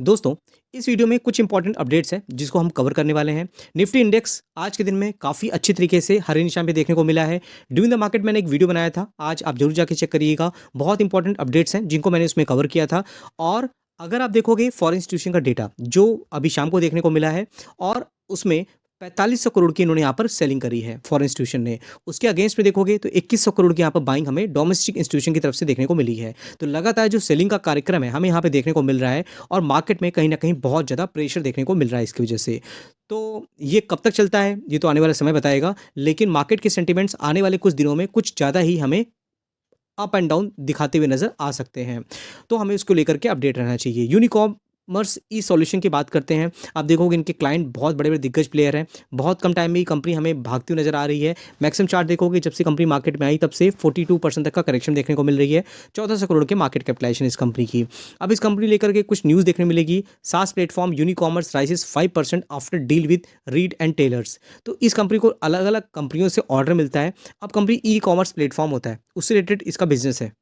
दोस्तों, इस वीडियो में कुछ इंपॉर्टेंट अपडेट्स हैं जिसको हम कवर करने वाले हैं। निफ्टी इंडेक्स आज के दिन में काफ़ी अच्छी तरीके से हरे निशान पे देखने को मिला है। ड्यूरिंग द मार्केट मैंने एक वीडियो बनाया था, आज आप जरूर जाके चेक करिएगा। बहुत इंपॉर्टेंट अपडेट्स हैं जिनको मैंने उसमें कवर किया था। और अगर आप देखोगे फॉरेन इंस्टीट्यूशन का डेटा जो अभी शाम को देखने को मिला है, और उसमें 4500 करोड़ की इन्होंने यहाँ पर सेलिंग करी है फॉरेन इंस्टीट्यूशन ने। उसके अगेंस्ट में देखोगे तो 2100 करोड़ की यहाँ पर बाइंग हमें डोमेस्टिक इंस्टीट्यूशन की तरफ से देखने को मिली है। तो लगातार जो सेलिंग का कार्यक्रम है हमें यहाँ पे देखने को मिल रहा है, और मार्केट में कहीं ना कहीं बहुत ज़्यादा प्रेशर देखने को मिल रहा है इसकी वजह से। तो ये कब तक चलता है ये तो आने वाला समय बताएगा, लेकिन मार्केट के सेंटिमेंट्स आने वाले कुछ दिनों में कुछ ज़्यादा ही हमें अप एंड डाउन दिखाते हुए नज़र आ सकते हैं। तो हमें उसको लेकर के अपडेट रहना चाहिए। यूनिकॉमर्स ई सॉल्यूशन की बात करते हैं। आप देखोगे इनके क्लाइंट बहुत बड़े बड़े दिग्गज प्लेयर हैं। बहुत कम टाइम में ही कंपनी हमें भागती हुई नजर आ रही है। मैक्सिमम चार्ट देखोगे जब से कंपनी मार्केट में आई तब से 42% तक का करेक्शन देखने को मिल रही है। 1400 करोड़ के मार्केट कैपिटलाइजेशन इस कंपनी की। अब इस कंपनी लेकर के कुछ न्यूज़ देखने मिलेगी। SaaS platform Unicommerce rises 5% after deal with Reid and Taylors. तो इस कंपनी को अलग अलग कंपनियों से ऑर्डर मिलता है। अब कंपनी ई कॉमर्स प्लेटफॉर्म होता है, उससे रिलेटेड इसका बिजनेस है।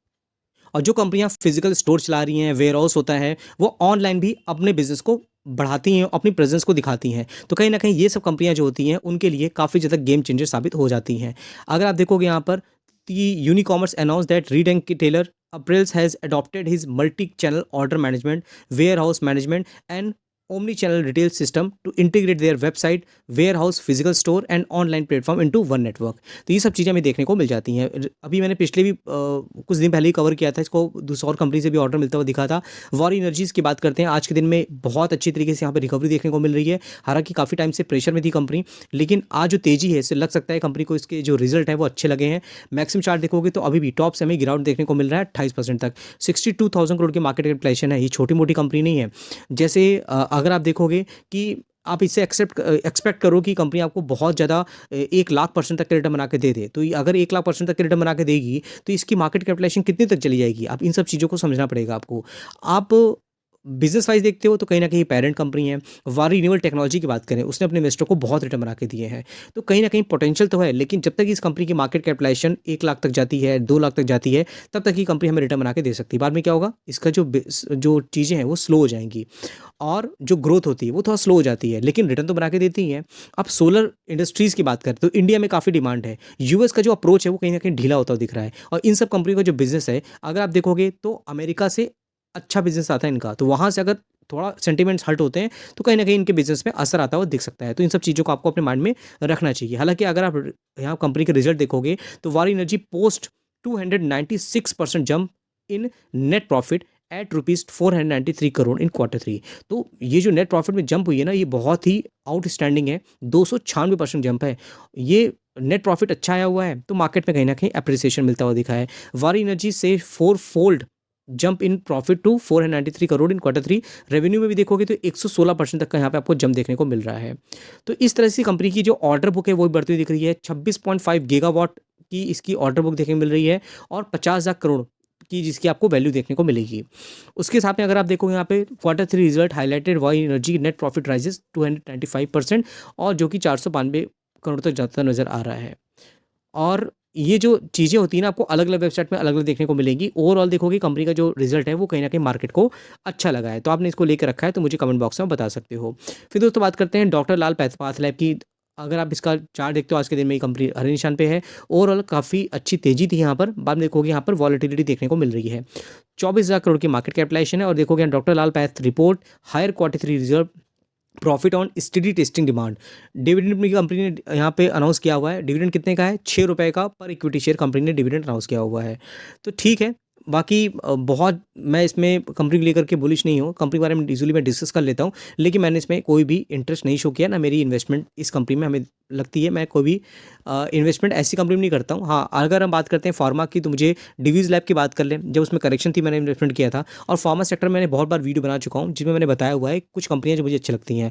और जो कंपनियां फिजिकल स्टोर चला रही हैं, वेयर हाउस होता है, वो ऑनलाइन भी अपने बिजनेस को बढ़ाती हैं, अपनी प्रेजेंस को दिखाती हैं। तो कहीं ना कहीं ये सब कंपनियां जो होती हैं उनके लिए काफ़ी ज़्यादा गेम चेंजर साबित हो जाती हैं। अगर आप देखोगे यहाँ पर Unicommerce announce that Reid and Taylor apparels has adopted his multi channel order management, warehouse management and omni channel retail system to integrate their website, warehouse, physical store and online platform into one network. तो ये सब चीज़ें हमें देखने को मिल जाती हैं। अभी मैंने पिछले भी कुछ दिन पहले ही कवर किया था इसको, दूसरी और कंपनी से भी ऑर्डर मिलता हुआ दिखा था। वॉर एनर्जीज़ की बात करते हैं, आज के दिन में बहुत अच्छी तरीके से यहाँ पर रिकवरी देखने को मिल रही है। हालांकि काफ़ी टाइम से प्रेशर में थी कंपनी, लेकिन आज जो तेज़ी है इससे लग सकता है कंपनी को इसके जो रिजल्ट है वो अच्छे लगे हैं। मैक्सिमम चार्ट देखोगे तो अभी भी टॉप से हमें गिरावट देखने को मिल रहा है 28% तक। 62,000 करोड़ की मार्केट कैपिटलाइजेशन है, ये छोटी मोटी कंपनी नहीं है। जैसे अगर आप देखोगे कि आप इससे एक्सपेक्ट करो कि कंपनी आपको बहुत ज़्यादा 1 लाख% तक के रिटर्न बना के दे दे, तो अगर 1 लाख% तक के रिटर्न बना के देगी तो इसकी मार्केट कैपिटलाइजेशन कितने तक चली जाएगी, आप इन सब चीज़ों को समझना पड़ेगा आपको। आप बिजनेस वाइज देखते हो तो कहीं ना कहीं पेरेंट कंपनी है। वारी रिन्यूएबल टेक्नोलॉजी की बात करें, उसने अपने इन्वेस्टर को बहुत रिटर्न बना के दिए हैं। तो कहीं ना कहीं पोटेंशियल तो है, लेकिन जब तक इस कंपनी की मार्केट कैपिटलाइजेशन 1 लाख तक जाती है, 2 लाख तक जाती है, तब तक ही कंपनी हमें रिटर्न बना के दे सकती है। बाद में क्या होगा, इसका जो चीज़ें हैं वो स्लो हो जाएंगी, और जो ग्रोथ होती है वो थोड़ा स्लो हो जाती है, लेकिन रिटर्न तो बना के देती हैं। अब सोलर इंडस्ट्रीज़ की बात करें तो इंडिया में काफ़ी डिमांड है। यूएस का जो अप्रोच है वो कहीं ना कहीं ढीला होता हुआ दिख रहा है, और इन सब कंपनियों का जो बिजनेस है अगर आप देखोगे तो अमेरिका से अच्छा बिजनेस आता है इनका, तो वहाँ से अगर थोड़ा सेंटिमेंट्स हर्ट होते हैं तो कहीं ना कहीं इनके बिजनेस में असर आता हुआ दिख सकता है। तो इन सब चीज़ों को आपको अपने माइंड में रखना चाहिए। हालांकि अगर आप यहाँ कंपनी के रिजल्ट देखोगे तो Waaree energy post 296% jump in net profit at ₹493 crore in Q3। तो ये जो नेट प्रॉफिट में जंप हुई है ना, ये बहुत ही आउटस्टैंडिंग है। 296% जंप है। ये नेट प्रॉफिट अच्छा आया हुआ है, तो मार्केट में कहीं ना कहीं अप्रिसिएशन मिलता हुआ दिखा है। वारी एनर्जी से 4-fold jump in profit to 493 crore in Q3। Revenue में भी देखोगे तो 116% तक का यहाँ पे आपको जंप देखने को मिल रहा है। तो इस तरह से कंपनी की जो ऑर्डर बुक है वो भी बढ़ती हुई दिख रही है। 26.5 गीगावाट की इसकी ऑर्डर बुक देखने को मिल रही है, और 50,000 करोड़ की जिसकी आपको वैल्यू देखने को मिलेगी। उसके साथ में अगर आप देखोगे यहाँ पे Q3 result highlighted Y energy net profit rises 295%, और जो कि 492 करोड़ तक जाता नजर आ रहा है। और ये जो चीज़ें होती हैं ना, आपको अलग अलग वेबसाइट में अलग अलग देखने को मिलेंगी। ओवरऑल देखोगे कंपनी का जो रिजल्ट है वो कहीं ना कहीं मार्केट को अच्छा लगा है, तो आपने इसको लेकर रखा है तो मुझे कमेंट बॉक्स में बता सकते हो। फिर दोस्तों बात करते हैं डॉक्टर लाल पैथलैब की। अगर आप इसका चार्ट देखते हो आज के दिन में ये कंपनी हरे निशान पे है। ओवरऑल काफ़ी अच्छी तेजी थी यहाँ पर। बाद में देखोगे यहाँ पर वॉलेटिलिटी देखने को मिल रही है। 24,000 करोड़ की मार्केट कैपिटलाइजेशन है, और देखोगे doctor Lal path report higher Q3 reserve profit on study testing demand. Dividend भी कंपनी ने यहाँ पे अनाउंस किया हुआ है। डिविडेंड कितने का है, ₹6 का पर इक्विटी शेयर कंपनी ने डिविडेंड अनाउंस किया हुआ है। तो ठीक है, बाकी बहुत मैं इसमें कंपनी को लेकर के बुलिश नहीं हूँ। कंपनी के बारे में यूजुअली मैं डिस्कस कर लेता हूँ, लेकिन मैंने इसमें कोई भी इंटरेस्ट नहीं शो किया, ना मेरी इन्वेस्टमेंट इस कंपनी में हमें लगती है। मैं कोई भी इन्वेस्टमेंट ऐसी कंपनी में नहीं करता हूँ। हाँ, अगर हम बात करते हैं फार्मा की, तो मुझे डिवीज़ लैब की बात कर लें, जब उसमें करेक्शन थी मैंने इन्वेस्टमेंट किया था। और फार्मा सेक्टर में मैंने बहुत बार वीडियो बना चुका हूँ जिसमें मैंने बताया हुआ है कुछ कंपनियाँ जो मुझे अच्छी लगती हैं।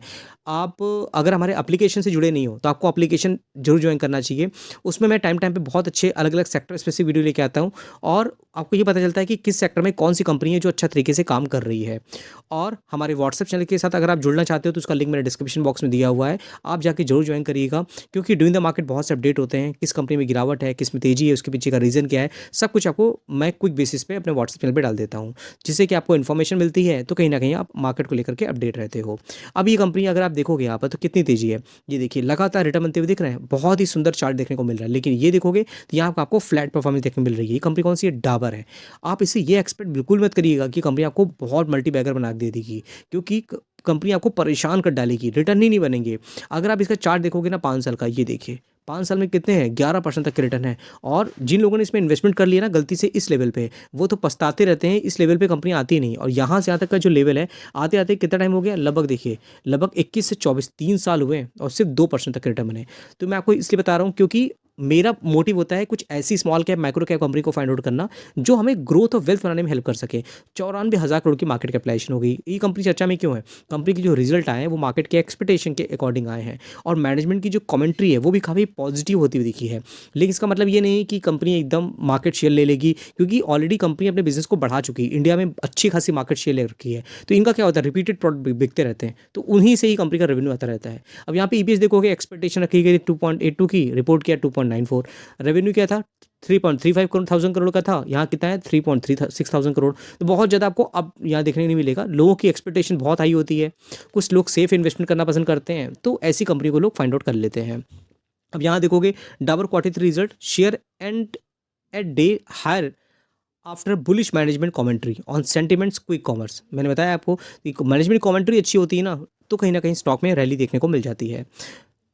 आप अगर हमारे एप्लीकेशन से जुड़े नहीं हो तो आपको एप्लीकेशन जरूर ज्वाइन करना चाहिए। उसमें मैं टाइम टाइम पे बहुत अच्छे अलग अलग सेक्टर स्पेसिफिक वीडियो लेके आता हूँ, और आपको ये पता चलता है कि किस सेक्टर में कौन सी कंपनी है जो अच्छा तरीके से काम कर रही है। और हमारे व्हाट्सएप चैनल के साथ अगर आप जुड़ना चाहते हो तो उसका लिंक मेरे डिस्क्रिप्शन बॉक्स में दिया हुआ है, आप जाके जरूर ज्वाइन करिएगा, क्योंकि डूइंग द मार्केट बहुत से अपडेट होते हैं, किस कंपनी में गिरावट है, किस में तेजी है, उसके पीछे का रीज़न क्या है, सब कुछ आपको मैं क्विक बेसिस पे अपने व्हाट्सएप चैनल पे डाल देता हूँ, जिससे कि आपको इन्फॉर्मेशन मिलती है, तो कहीं ना कहीं आप मार्केट को लेकर के अपडेट रहते हो। अब ये कंपनी अगर आप देखोगे यहाँ पर तो कितनी तेजी है, ये देखिए लगातार रिटर्न बनते हुए दिख रहे हैं, बहुत ही सुंदर चार्ट देखने को मिल रहा है। लेकिन ये देखोगे तो यहाँ आपको फ्लैट परफॉर्मेंस देखने को मिल रही है। ये कंपनी कौन सी है? डाबर है। आप इसे ये एक्सपेक्ट बिल्कुल मत करिएगा कि कंपनी आपको बहुत मल्टी बैगर बना के दे देगी, क्योंकि कंपनी आपको परेशान कर डालेगी, रिटर्न ही नहीं बनेंगे। अगर आप इसका चार्ट देखोगे ना 5 साल का, ये देखिए 5 साल में कितने हैं, 11% तक के रिटर्न है। और जिन लोगों ने इसमें इन्वेस्टमेंट कर लिया ना गलती से इस लेवल पे, वो तो पछताते रहते हैं, इस लेवल पे कंपनी आती नहीं। और यहाँ से यहाँ तक का जो लेवल है, आते आते कितना टाइम हो गया, लगभग देखिए लगभग 21 से 24 3 साल हुए और सिर्फ 2% तक के रिटर्न बने। तो मैं आपको इसलिए बता रहा हूँ क्योंकि मेरा मोटिव होता है कुछ ऐसी small cap micro cap company को फाइंड आउट करना जो हमें ग्रोथ और वेल्थ बनाने में हेल्प कर सके। 94,000 करोड़ की मार्केट कैपिटलाइजेशन हो गई। ये कंपनी चर्चा में क्यों है? कंपनी के जो रिजल्ट आए हैं वो मार्केट के एक्सपेक्टेशन के अकॉर्डिंग आए हैं, और मैनेजमेंट की जो कमेंट्री है वो भी काफ़ी पॉजिटिव होती हुई दिखी है। लेकिन इसका मतलब ये नहीं कि कंपनी एकदम मार्केट शेयर ले लेगी, क्योंकि ऑलरेडी कंपनी अपने बिजनेस को बढ़ा चुकी है, इंडिया में अच्छी खासी मार्केट शेयर ले रखी है। तो इनका क्या होता है, रिपीटेड प्रोडक्ट बिकते रहते हैं, तो उन्हीं से ही कंपनी का रेवेन्यू आता रहता है। अब यहाँ पे ईपीएस देखोगे, एक्सपेक्टेशन रखी गई 2.82 की, रिपोर्ट किया 2.94, रेवेन्यू क्या था 3.35 थाउजेंड करोड़ का था, यहाँ कितना है 3.36 थाउजेंड करोड़। तो बहुत ज़्यादा आपको अब यहाँ देखने नहीं मिलेगा। लोगों की एक्सपेक्टेशन बहुत हाई होती है, कुछ लोग सेफ इन्वेस्टमेंट करना पसंद करते हैं, तो ऐसी कंपनी को लोग फाइंड आउट कर लेते हैं। अब यहाँ देखोगे Dabur quarter result, share end at day higher after bullish management commentary on sentiments quick commerce. मैंने बताया आपको कि मैनेजमेंट कमेंट्री अच्छी होती है ना, तो कहीं ना कहीं स्टॉक में रैली देखने को मिल जाती है।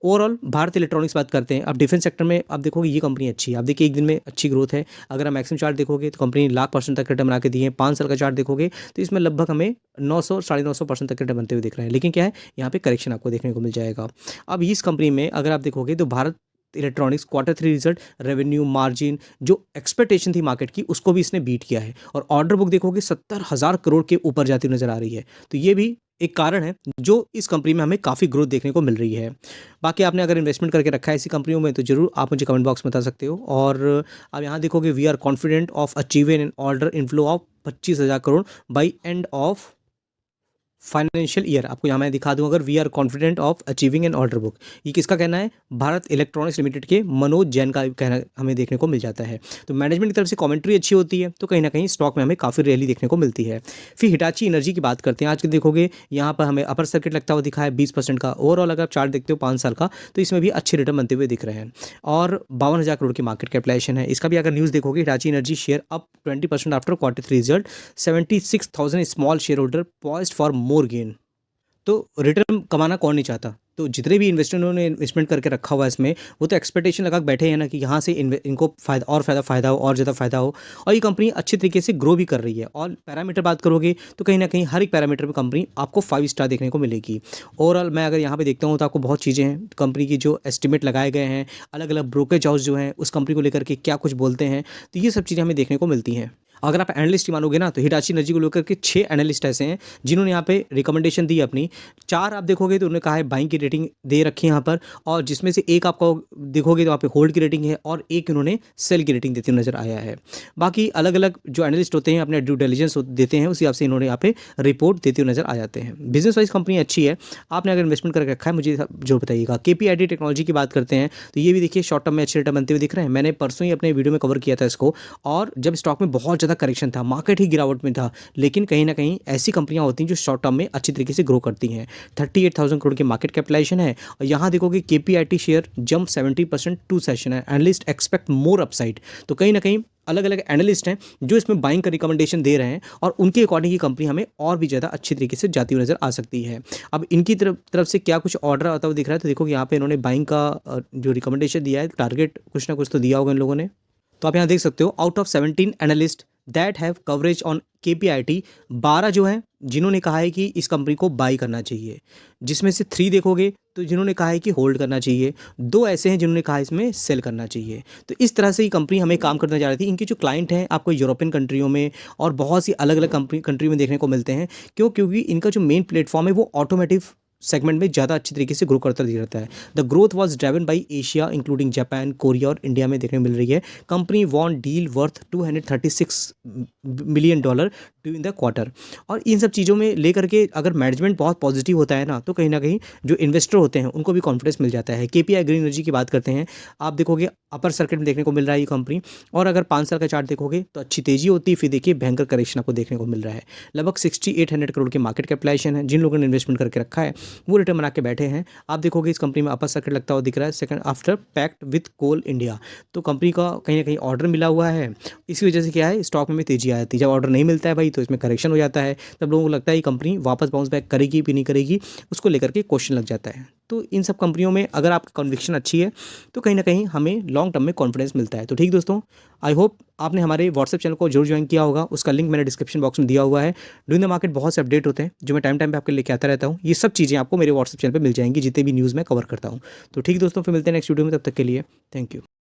ओवरऑल भारत इलेक्ट्रॉनिक्स बात करते हैं। अब डिफेंस सेक्टर में आप देखोगे ये कंपनी अच्छी है। आप देखिए एक दिन में अच्छी ग्रोथ है। अगर आप मैक्सिमम चार्ट देखोगे तो कंपनी लाख % तक रिटर्न बना के दिए हैं। 5 साल का चार्ट देखोगे तो इसमें लगभग हमें 900 950% तक रिटर्न बनते हुए दिख रहे हैं। लेकिन क्या है, यहाँ पे करेक्शन आपको देखने को मिल जाएगा। अब इस कंपनी में अगर आप देखोगे तो Bharat electronics Q3 result, revenue, margin जो एक्सपेक्टेशन थी मार्केट की उसको भी इसने बीट किया है। और ऑर्डर बुक देखोगे 70,000 करोड़ के ऊपर जाती हुई नजर आ रही है। तो ये भी एक कारण है जो इस कंपनी में हमें काफ़ी ग्रोथ देखने को मिल रही है। बाकी आपने अगर इन्वेस्टमेंट करके रखा है ऐसी कंपनियों में तो जरूर आप मुझे कमेंट बॉक्स में बता सकते हो। और आप यहाँ देखोगे we are confident of achieving an order inflow of 25,000 crore by end of financial year. आपको यहाँ मैं दिखा दूं, अगर we are confident of achieving an order book, ये किसका कहना है? भारत इलेक्ट्रॉनिक्स लिमिटेड के मनोज जैन का कहना हमें देखने को मिल जाता है। तो मैनेजमेंट की तरफ से कमेंट्री अच्छी होती है, तो कहीं ना कहीं स्टॉक में हमें काफ़ी रैली देखने को मिलती है। फिर हिटाची एनर्जी की बात करते हैं। आज के देखोगे यहाँ पर हमें अपर सर्किट लगता हुआ दिखा है 20% का। ओवरऑल अगर आप चार्ट देखते हो 5 साल का, तो इसमें भी अच्छे रिटर्न बनते हुए दिख रहे हैं। और 52,000 करोड़ की मार्केट कैपिटलाइजेशन है। इसका भी अगर न्यूज़ देखोगे, Hitachi energy share up 20% after Q3 result, 76,000 small share holder poised for more gain. तो रिटर्न कमाना कौन नहीं चाहता? तो जितने भी इन्वेस्टरों ने इन्वेस्टमेंट करके रखा हुआ है इसमें, वो तो एक्सपेक्टेशन लगा बैठे हैं ना कि यहाँ से इनको फ़ायदा हो और ज़्यादा फ़ायदा हो। और ये कंपनी अच्छे तरीके से ग्रो भी कर रही है। और पैरामीटर बात करोगे तो कहीं ना कहीं हर एक पैरामीटर पे कंपनी आपको 5 स्टार देखने को मिलेगी। ओवरऑल मैं अगर यहाँ पे देखता हूँ तो आपको बहुत चीज़ें हैं कंपनी की जो एस्टिमेट लगाए गए हैं, अलग अलग ब्रोकरेज हाउस जो हैं उस कंपनी को लेकर के क्या कुछ बोलते हैं, तो ये सब चीज़ें हमें देखने को मिलती हैं। अगर आप एनालिस्ट ही मानोगे ना तो हिटाची एनर्जी को लेकर के 6 एनालिस्ट ऐसे हैं जिन्होंने यहाँ पे रिकमेंडेशन दी अपनी। 4 आप देखोगे तो उन्होंने कहा है बाइंग की रेटिंग दे रखी है यहाँ पर, और जिसमें से एक आपको देखोगे तो वहाँ पे होल्ड की रेटिंग है और एक इन्होंने सेल की रेटिंग देते हुए नजर आया है। बाकी अलग अलग जो एनालिस्ट होते हैं अपने ड्यू डिलिजेंस देते हैं, उस हिसाब से इन्होंने यहाँ पे रिपोर्ट देते हुए नजर आ जाते हैं। बिजनेस वाइज कंपनी अच्छी है। आपने अगर इन्वेस्टमेंट करके रखा है मुझे जो बताइएगा। KPIT टेक्नोलॉजी की बात करते हैं तो ये भी देखिए शॉर्ट टर्म में अच्छे रिटर्न बनते हुए दिख रहे हैं। मैंने परसों ही अपने वीडियो में कवर किया था इसको, और जब स्टॉक में बहुत ज़्यादा करेक्शन था, मार्केट ही गिरावट में था, लेकिन कहीं ना कहीं ऐसी कंपनियां होती हैं जो शॉर्ट टर्म में अच्छी तरीके से ग्रो करती हैं। 38,000 करोड़ की मार्केट कैपिटलाइजेशन है। और यहाँ देखोगे KPIT share jump 70% to session है। Analyst expect more upside. तो कहीं ना कहीं अलग अलग एनालिस्ट हैं जो इसमें बाइंग का रिकमेंडेशन दे रहे हैं, और उनके अकॉर्डिंग की कंपनी हमें और भी ज़्यादा अच्छी तरीके से जाती हुई नजर आ सकती है। अब इनकी तरफ से क्या कुछ ऑर्डर आता हुआ दिख रहा है, तो देखो यहाँ पे इन्होंने बाइंग का जो रिकमेंडेशन दिया है, टारगेट कुछ ना कुछ तो दिया होगा इन लोगों ने। तो आप यहाँ देख सकते हो out of 17 analyst that have coverage on KPIT, 12 जो हैं जिन्होंने कहा है कि इस कंपनी को बाई करना चाहिए, जिसमें से 3 देखोगे तो जिन्होंने कहा है कि होल्ड करना चाहिए, 2 ऐसे हैं जिन्होंने कहा है इसमें सेल करना चाहिए। तो इस तरह से ये कंपनी हमें काम करने जा रही थी। इनके जो क्लाइंट हैं आपको यूरोपियन कंट्रियों में और बहुत सी अलग अलग कंट्री में देखने को मिलते हैं। क्योंकि इनका जो मेन प्लेटफॉर्म है वो ऑटोमेटिव सेगमेंट में ज़्यादा अच्छी तरीके से ग्रो करता दिख रहता है। The growth was driven by Asia including Japan, Korea और इंडिया में देखने को मिल रही है। Company won deal worth $236 million during the quarter. और इन सब चीज़ों में लेकर के अगर मैनेजमेंट बहुत पॉजिटिव होता है ना, तो कहीं ना कहीं जो इन्वेस्टर होते हैं उनको भी कॉन्फिडेंस मिल जाता है। केपीआई ग्रीन एनर्जी की बात करते हैं, आप देखोगे अपर सर्किट में देखने को मिल रहा है ये कंपनी, और अगर 5 साल का चार्ट देखोगे तो अच्छी तेजी होती है, फिर देखिए भयंकर करेक्शन आपको देखने को मिल रहा है। लगभग 6800 करोड़ की मार्केट कैपिटलाइजेशन है। जिन लोगों ने इन्वेस्टमेंट करके रखा है वो रिटर्न बना के बैठे हैं। आप देखोगे इस कंपनी में अपर सर्किट लगता हुआ दिख रहा है, second after pact with Coal India. तो कंपनी का कहीं ना कहीं ऑर्डर मिला हुआ है, इसी वजह से क्या है स्टॉक में तेजी आ जाती है। जब ऑर्डर नहीं मिलता है भाई तो इसमें करेक्शन हो जाता है, तब लोगों को लगता है ये कंपनी वापस बाउंस बैक करेगी भी नहीं करेगी, उसको लेकर के क्वेश्चन लग जाता है। तो इन सब कंपनियों में अगर आपकी कन्विक्शन अच्छी है तो कहीं ना कहीं हमें लॉन्ग टर्म में कॉन्फिडेंस मिलता है। तो ठीक दोस्तों, आई होप आपने हमारे व्हाट्सएप चैनल को जरूर ज्वाइन किया होगा, उसका लिंक मैंने डिस्क्रिप्शन बॉक्स में दिया हुआ है। डूइंग द मार्केट बहुत से अपडेट होते हैं जो मैं टाइम टाइम पे आपके लेके आता रहता हूँ। ये सब चीज़ें आपको मेरे व्हाट्सएप चैनल पे मिल जाएंगी जितने भी न्यूज़ मैं कवर करता हूँ। तो ठीक दोस्तों, फिर मिलते हैं नेक्स्ट वीडियो में, तब तक के लिए थैंक यू।